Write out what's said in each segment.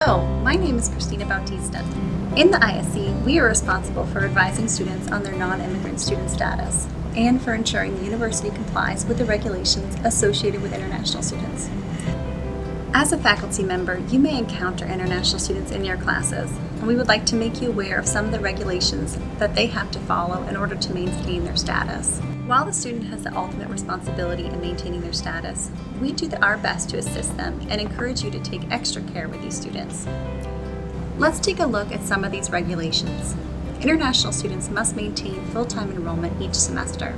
Hello, my name is Christina Bautista. In the ISC, we are responsible for advising students on their non-immigrant student status and for ensuring the university complies with the regulations associated with international students. As a faculty member, you may encounter international students in your classes, and we would like to make you aware of some of the regulations that they have to follow in order to maintain their status. While the student has the ultimate responsibility in maintaining their status, we do our best to assist them and encourage you to take extra care with these students. Let's take a look at some of these regulations. International students must maintain full-time enrollment each semester.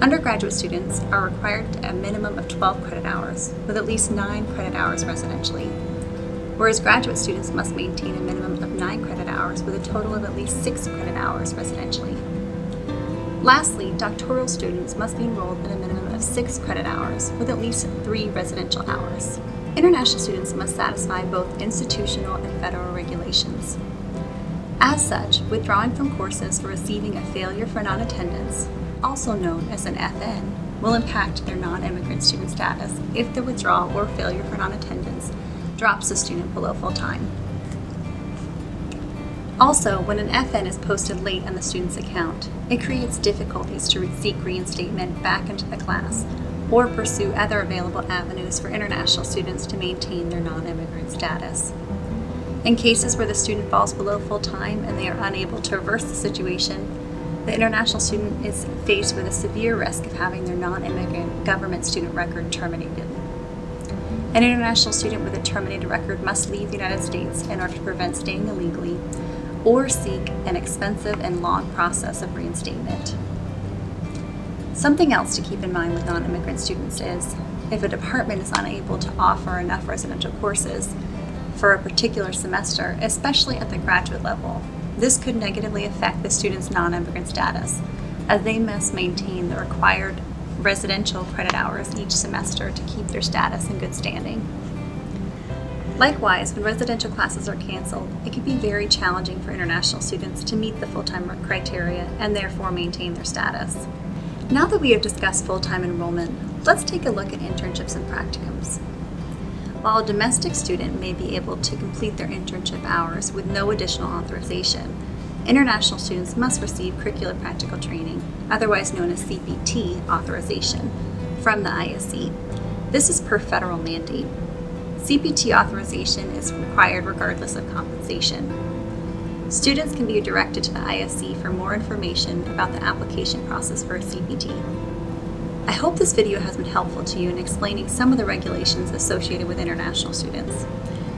Undergraduate students are required a minimum of 12 credit hours, with at least 9 credit hours residentially, whereas graduate students must maintain a minimum of 9 credit hours with a total of at least 6 credit hours residentially. Lastly, doctoral students must be enrolled in a minimum of 6 credit hours with at least 3 residential hours. International students must satisfy both institutional and federal regulations. As such, withdrawing from courses or receiving a failure for non-attendance, also known as an FN, will impact their non-immigrant student status if the withdrawal or failure for non-attendance drops the student below full-time. Also, when an FN is posted late on the student's account, it creates difficulties to seek reinstatement back into the class or pursue other available avenues for international students to maintain their non-immigrant status. In cases where the student falls below full-time and they are unable to reverse the situation, the international student is faced with a severe risk of having their non-immigrant government student record terminated. An international student with a terminated record must leave the United States in order to prevent staying illegally or seek an expensive and long process of reinstatement. Something else to keep in mind with non-immigrant students is if a department is unable to offer enough residential courses for a particular semester, especially at the graduate level, this could negatively affect the student's non-immigrant status, as they must maintain the required residential credit hours each semester to keep their status in good standing. Likewise, when residential classes are canceled, it can be very challenging for international students to meet the full-time criteria and therefore maintain their status. Now that we have discussed full-time enrollment, let's take a look at internships and practicums. While a domestic student may be able to complete their internship hours with no additional authorization, international students must receive curricular practical training, otherwise known as CPT authorization, from the ISC. This is per federal mandate. CPT authorization is required regardless of compensation. Students can be directed to the ISC for more information about the application process for a CPT. I hope this video has been helpful to you in explaining some of the regulations associated with international students.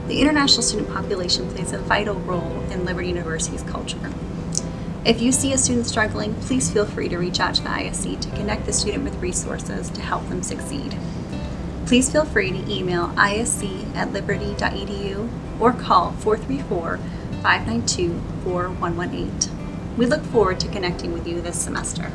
The international student population plays a vital role in Liberty University's culture. If you see a student struggling, please feel free to reach out to the ISC to connect the student with resources to help them succeed. Please feel free to email isc@liberty.edu or call 434-592-4118. We look forward to connecting with you this semester.